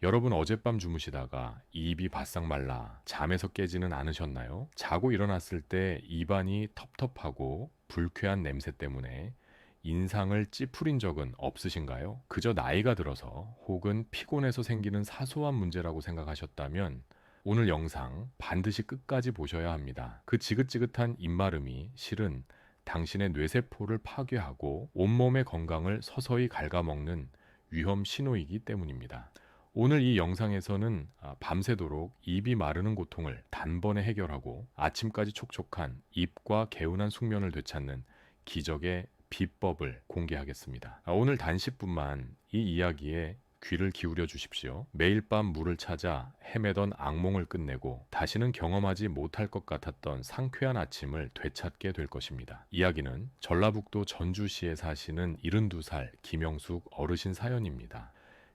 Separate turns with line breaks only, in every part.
여러분 어젯밤 주무시다가 입이 바싹 말라 잠에서 깨지는 않으셨나요? 자고 일어났을 때 입안이 텁텁하고 불쾌한 냄새 때문에 인상을 찌푸린 적은 없으신가요? 그저 나이가 들어서 혹은 피곤해서 생기는 사소한 문제라고 생각하셨다면 오늘 영상 반드시 끝까지 보셔야 합니다. 그 지긋지긋한 입마름이 실은 당신의 뇌세포를 파괴하고 온몸의 건강을 서서히 갉아먹는 위험 신호이기 때문입니다. 오늘 이 영상에서는 밤새도록 입이 마르는 고통을 단번에 해결하고 아침까지 촉촉한 입과 개운한 숙면을 되찾는 기적의 비법을 공개하겠습니다. 오늘 단 10분만 이 이야기에 귀를 기울여 주십시오. 매일 밤 물을 찾아 헤매던 악몽을 끝내고 다시는 경험하지 못할 것 같았던 상쾌한 아침을 되찾게 될 것입니다. 이야기는 전라북도 전주시에 사시는 72살 김영숙 어르신 사연입니다.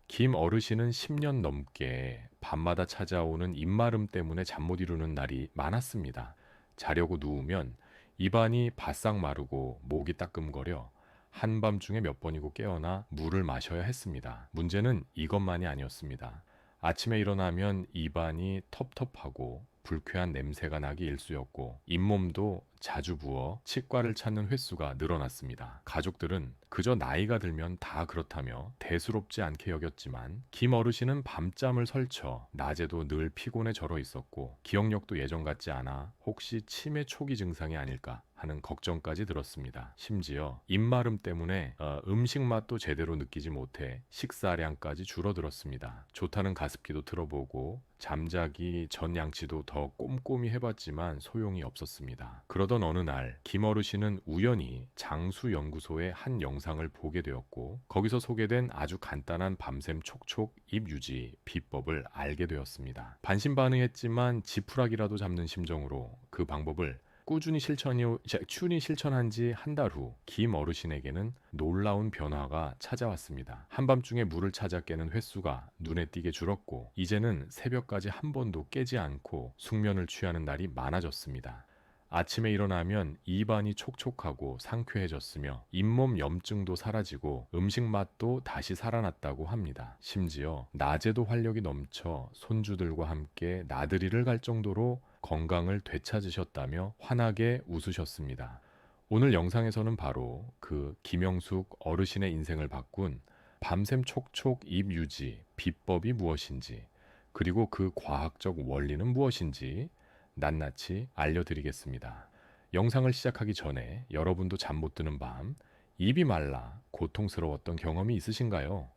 김 어르신은 10년 넘게 밤마다 찾아오는 입마름 때문에 잠 못 이루는 날이 많았습니다. 자려고 누우면 입안이 바싹 마르고 목이 따끔거려 한밤중에 몇 번이고 깨어나 물을 마셔야 했습니다. 문제는 이것만이 아니었습니다. 아침에 일어나면 입안이 텁텁하고 불쾌한 냄새가 나기 일쑤였고 잇몸도 자주 부어 치과를 찾는 횟수가 늘어났습니다. 가족들은 그저 나이가 들면 다 그렇다며 대수롭지 않게 여겼지만 김 어르신은 밤잠을 설쳐 낮에도 늘 피곤에 절어 있었고 기억력도 예전 같지 않아 혹시 치매 초기 증상이 아닐까 하는 걱정까지 들었습니다. 심지어 입마름 때문에 음식 맛도 제대로 느끼지 못해 식사량까지 줄어들었습니다. 좋다는 가습기도 틀어보고 잠자기 전 양치도 더 꼼꼼히 해봤지만 소용이 없었습니다. 그러던 어느 날 김 어르신은 우연히 장수연구소의 한 영상을 보게 되었고 거기서 소개된 아주 간단한 밤샘 촉촉 입 유지 비법을 알게 되었습니다. 반신반의했지만 지푸라기라도 잡는 심정으로 그 방법을 꾸준히 실천한 지 한 달 후 김 어르신에게는 놀라운 변화가 찾아왔습니다. 한밤중에 물을 찾아 깨는 횟수가 눈에 띄게 줄었고 이제는 새벽까지 한 번도 깨지 않고 숙면을 취하는 날이 많아졌습니다. 아침에 일어나면 입안이 촉촉하고 상쾌해졌으며 잇몸 염증도 사라지고 음식 맛도 다시 살아났다고 합니다. 심지어 낮에도 활력이 넘쳐 손주들과 함께 나들이를 갈 정도로 건강을 되찾으셨다며 환하게 웃으셨습니다. 오늘 영상에서는 바로 그 김영숙 어르신의 인생을 바꾼 밤샘 촉촉 입 유지 비법이 무엇인지 그리고 그 과학적 원리는 무엇인지 낱낱이 알려드리겠습니다. 영상을 시작하기 전에 여러분도 잠 못 드는 밤, 입이 말라 고통스러웠던 경험이 있으신가요?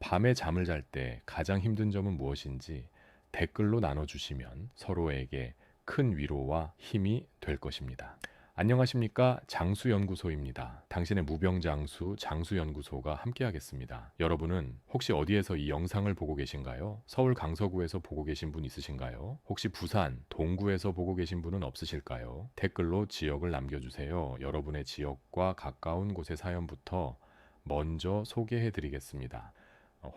밤에 잠을 잘 때 가장 힘든 점은 무엇인지 댓글로 나눠주시면 서로에게 큰 위로와 힘이 될 것입니다. 안녕하십니까? 장수연구소입니다. 당신의 무병장수 장수연구소가 함께하겠습니다. 여러분은 혹시 어디에서 이 영상을 보고 계신가요? 서울 강서구에서 보고 계신 분 있으신가요? 혹시 부산 동구에서 보고 계신 분은 없으실까요? 댓글로 지역을 남겨주세요. 여러분의 지역과 가까운 곳의 사연부터 먼저 소개해 드리겠습니다.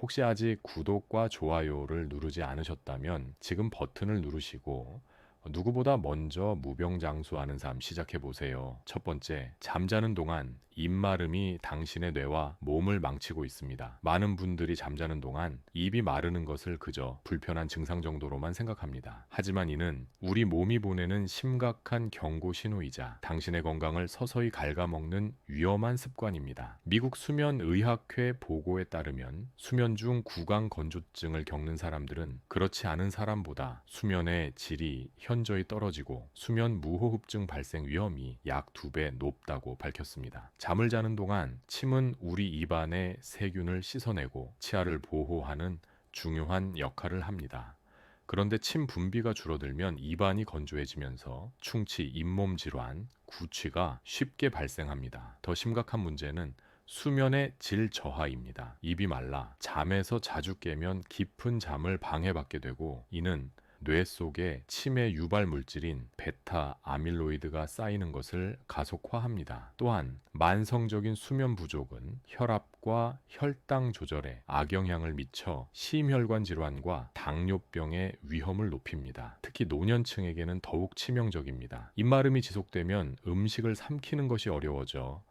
혹시 아직 구독과 좋아요를 누르지 않으셨다면 지금 버튼을 누르시고 누구보다 먼저 무병장수하는 삶 시작해 보세요. 첫 번째, 잠자는 동안 입마름이 당신의 뇌와 몸을 망치고 있습니다. 많은 분들이 잠자는 동안 입이 마르는 것을 그저 불편한 증상 정도로만 생각합니다. 하지만 이는 우리 몸이 보내는 심각한 경고 신호이자 당신의 건강을 서서히 갉아먹는 위험한 습관입니다. 미국 수면의학회 보고에 따르면 수면 중 구강 건조증을 겪는 사람들은 그렇지 않은 사람보다 수면의 질이 현저히 떨어지고 수면 무호흡증 발생 위험이 약 2배 높다고 밝혔습니다. 잠을 자는 동안 침은 우리 입안의 세균을 씻어내고 치아를 보호하는 중요한 역할을 합니다. 그런데 침 분비가 줄어들면 입안이 건조해지면서 충치, 잇몸 질환, 구취가 쉽게 발생합니다. 더 심각한 문제는 수면의 질 저하입니다. 입이 말라 잠에서 자주 깨면 깊은 잠을 방해받게 되고 이는 뇌 속에 치매 유발 물질인 베타 아밀로이드가 쌓이는 것을 가속화합니다. 또한 만성적인 수면 부족은 혈압과 혈당 조절에 악영향을 미쳐 심혈관 질환과 당뇨병의 위험을 높입니다. 특히 노년층에게는 더욱 치명적입니다. 입마름이 지속되면 음식을 삼키는 것이 어려워져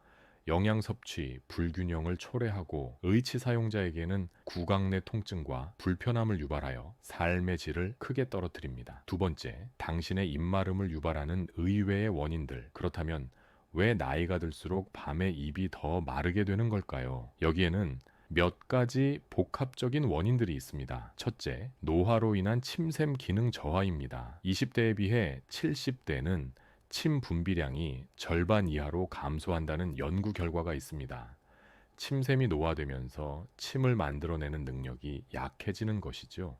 영양 섭취 불균형을 초래하고 의치 사용자에게는 구강 내 통증과 불편함을 유발하여 삶의 질을 크게 떨어뜨립니다. 두 번째, 당신의 입마름을 유발하는 의외의 원인들. 그렇다면 왜 나이가 들수록 밤에 입이 더 마르게 되는 걸까요? 여기에는 몇 가지 복합적인 원인들이 있습니다. 첫째, 노화로 인한 침샘 기능 저하입니다. 20대에 비해 70대는 침 분비량이 절반 이하로 감소한다는 연구 결과가 있습니다. 침샘이 노화되면서 침을 만들어내는 능력이 약해지는 것이죠.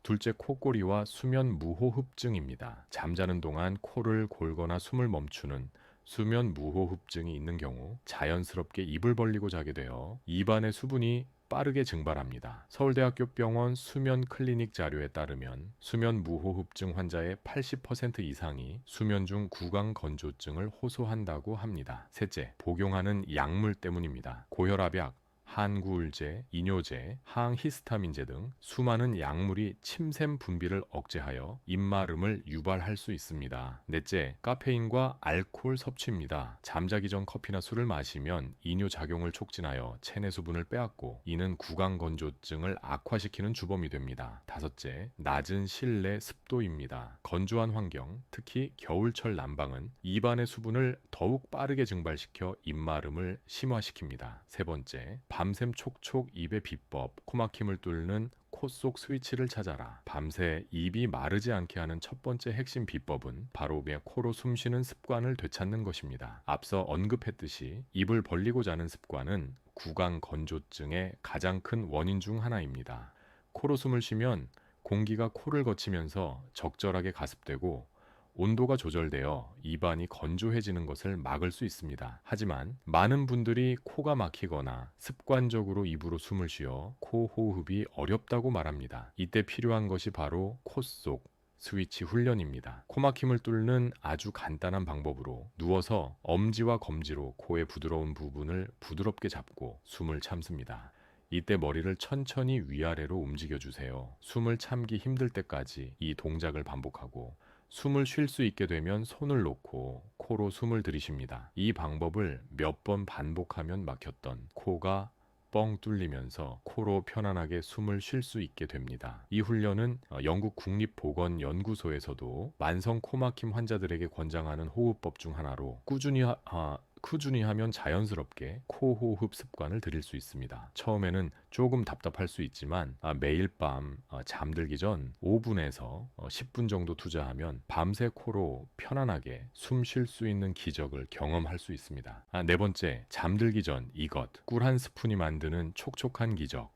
둘째, 코골이와 수면 무호흡증입니다. 잠자는 동안 코를 골거나 숨을 멈추는 수면 무호흡증이 있는 경우 자연스럽게 입을 벌리고 자게 되어 입안의 수분이 빠르게 증발합니다. 서울대학교 병원 수면 클리닉 자료에 따르면 수면 무호흡증 환자의 80% 이상이 수면 중 구강 건조증을 호소한다고 합니다. 셋째, 복용하는 약물 때문입니다. 고혈압약, 한구울제, 이뇨제, 항히스타민제 등 수많은 약물이 침샘 분비를 억제하여 입마름을 유발할 수 있습니다. 넷째, 카페인과 알코올 섭취입니다. 잠자기 전 커피나 술을 마시면 이뇨 작용을 촉진하여 체내 수분을 빼앗고 이는 구강 건조증을 악화시키는 주범이 됩니다. 다섯째, 낮은 실내 습도입니다. 건조한 환경, 특히 겨울철 난방은 입안의 수분을 더욱 빠르게 증발시켜 입마름을 심화시킵니다. 세 번째, 밤샘 촉촉 입의 비법, 코막힘을 뚫는 코 속 스위치를 찾아라. 밤새 입이 마르지 않게 하는 첫 번째 핵심 비법은 바로 그냥 코로 숨쉬는 습관을 되찾는 것입니다. 앞서 언급했듯이 입을 벌리고 자는 습관은 구강 건조증의 가장 큰 원인 중 하나입니다. 코로 숨을 쉬면 공기가 코를 거치면서 적절하게 가습되고 온도가 조절되어 입안이 건조해지는 것을 막을 수 있습니다. 하지만 많은 분들이 코가 막히거나 습관적으로 입으로 숨을 쉬어 코 호흡이 어렵다고 말합니다. 이때 필요한 것이 바로 코 속 스위치 훈련입니다. 코막힘을 뚫는 아주 간단한 방법으로 누워서 엄지와 검지로 코의 부드러운 부분을 부드럽게 잡고 숨을 참습니다. 이때 머리를 천천히 위아래로 움직여주세요. 숨을 참기 힘들 때까지 이 동작을 반복하고 숨을 쉴 수 있게 되면 손을 놓고 코로 숨을 들이쉽니다. 이 방법을 몇 번 반복하면 막혔던 코가 뻥 뚫리면서 코로 편안하게 숨을 쉴 수 있게 됩니다. 이 훈련은 영국 국립보건연구소에서도 만성 코막힘 환자들에게 권장하는 호흡법 중 하나로 꾸준히 하면 자연스럽게 코호흡 습관을 들일 수 있습니다. 처음에는 조금 답답할 수 있지만 매일 밤 잠들기 전 5분에서 10분 정도 투자하면 밤새 코로 편안하게 숨 쉴 수 있는 기적을 경험할 수 있습니다. 네 번째, 잠들기 전 이것, 꿀 한 스푼이 만드는 촉촉한 기적.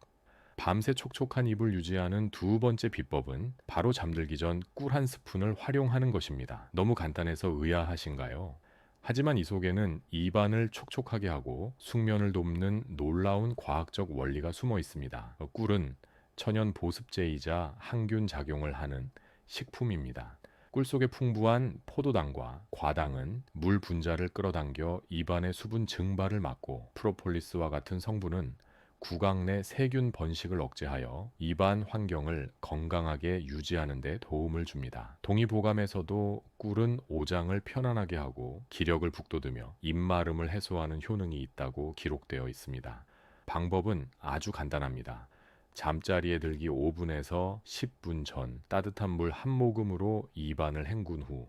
밤새 촉촉한 입을 유지하는 두 번째 비법은 바로 잠들기 전 꿀 한 스푼을 활용하는 것입니다. 너무 간단해서 의아하신가요? 하지만 이 속에는 입안을 촉촉하게 하고 숙면을 돕는 놀라운 과학적 원리가 숨어 있습니다. 꿀은 천연 보습제이자 항균 작용을 하는 식품입니다. 꿀 속에 풍부한 포도당과 과당은 물 분자를 끌어당겨 입안의 수분 증발을 막고 프로폴리스와 같은 성분은 구강 내 세균 번식을 억제하여 입안 환경을 건강하게 유지하는 데 도움을 줍니다. 동의보감에서도 꿀은 오장을 편안하게 하고 기력을 북돋으며 입마름을 해소하는 효능이 있다고 기록되어 있습니다. 방법은 아주 간단합니다. 잠자리에 들기 5분에서 10분 전 따뜻한 물 한 모금으로 입안을 헹군 후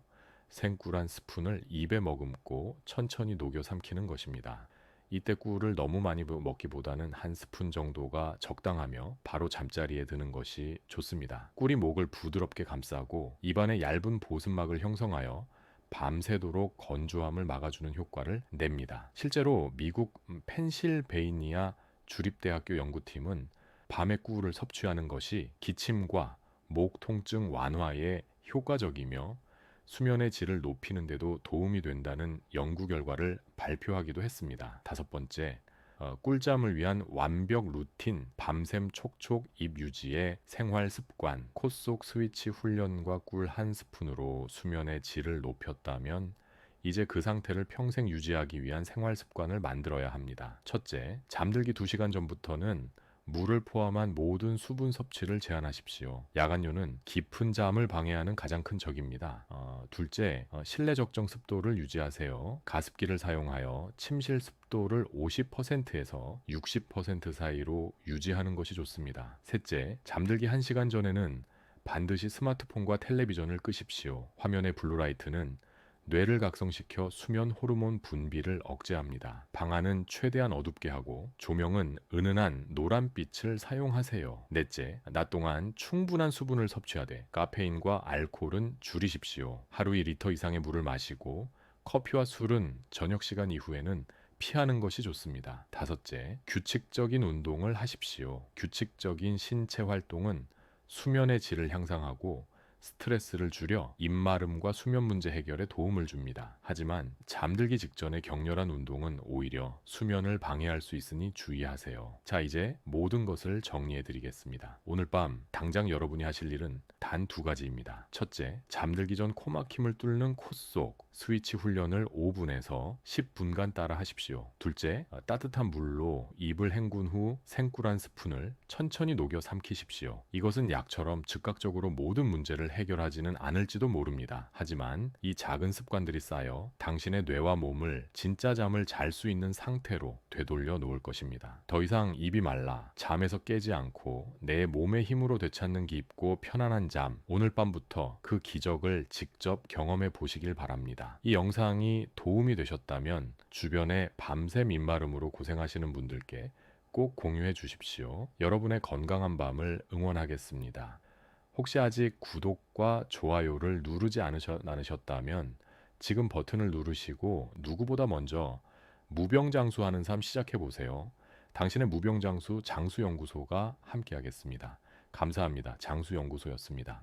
생꿀 한 스푼을 입에 머금고 천천히 녹여 삼키는 것입니다. 이때 꿀을 너무 많이 먹기보다는 한 스푼 정도가 적당하며 바로 잠자리에 드는 것이 좋습니다. 꿀이 목을 부드럽게 감싸고 입안에 얇은 보습막을 형성하여 밤새도록 건조함을 막아주는 효과를 냅니다. 실제로 미국 펜실베이니아 주립대학교 연구팀은 밤에 꿀을 섭취하는 것이 기침과 목 통증 완화에 효과적이며 수면의 질을 높이는 데도 도움이 된다는 연구 결과를 발표하기도 했습니다. 다섯 번째, 꿀잠을 위한 완벽 루틴, 밤샘 촉촉 입 유지의 생활 습관, 코 속 스위치 훈련과 꿀 한 스푼으로 수면의 질을 높였다면 이제 그 상태를 평생 유지하기 위한 생활 습관을 만들어야 합니다. 첫째, 잠들기 2시간 전부터는 물을 포함한 모든 수분 섭취를 제한하십시오. 야간류는 깊은 잠을 방해하는 가장 큰 적입니다. 둘째, 실내 적정 습도를 유지하세요. 가습기를 사용하여 침실 습도를 50%에서 60% 사이로 유지하는 것이 좋습니다. 셋째, 잠들기 1시간 전에는 반드시 스마트폰과 텔레비전을 끄십시오. 화면의 블루라이트는 뇌를 각성시켜 수면 호르몬 분비를 억제합니다. 방안은 최대한 어둡게 하고 조명은 은은한 노란빛을 사용하세요. 넷째, 낮 동안 충분한 수분을 섭취하되 카페인과 알코올은 줄이십시오. 하루 2리터 이상의 물을 마시고 커피와 술은 저녁 시간 이후에는 피하는 것이 좋습니다. 다섯째, 규칙적인 운동을 하십시오. 규칙적인 신체 활동은 수면의 질을 향상하고 스트레스를 줄여 입마름과 수면 문제 해결에 도움을 줍니다. 하지만 잠들기 직전의 격렬한 운동은 오히려 수면을 방해할 수 있으니 주의하세요. 자, 이제 모든 것을 정리해 드리겠습니다. 오늘 밤 당장 여러분이 하실 일은 단 2가지입니다. 첫째, 잠들기 전 코막힘을 뚫는 코 속 스위치 훈련을 5분에서 10분간 따라 하십시오. 둘째, 따뜻한 물로 입을 헹군 후 생꿀 한 스푼을 천천히 녹여 삼키십시오. 이것은 약처럼 즉각적으로 모든 문제를 해결하지는 않을지도 모릅니다. 하지만 이 작은 습관들이 쌓여 당신의 뇌와 몸을 진짜 잠을 잘 수 있는 상태로 되돌려 놓을 것입니다. 더 이상 입이 말라 잠에서 깨지 않고 내 몸의 힘으로 되찾는 깊고 편안한 잠, 오늘 밤부터 그 기적을 직접 경험해 보시길 바랍니다. 이 영상이 도움이 되셨다면 주변에 밤샘 입마름으로 고생하시는 분들께 꼭 공유해 주십시오. 여러분의 건강한 밤을 응원하겠습니다. 혹시 아직 구독과 좋아요를 누르지 않으셨다면 지금 버튼을 누르시고 누구보다 먼저 무병장수하는 삶 시작해 보세요. 당신의 무병장수 장수연구소가 함께하겠습니다. 감사합니다. 장수연구소였습니다.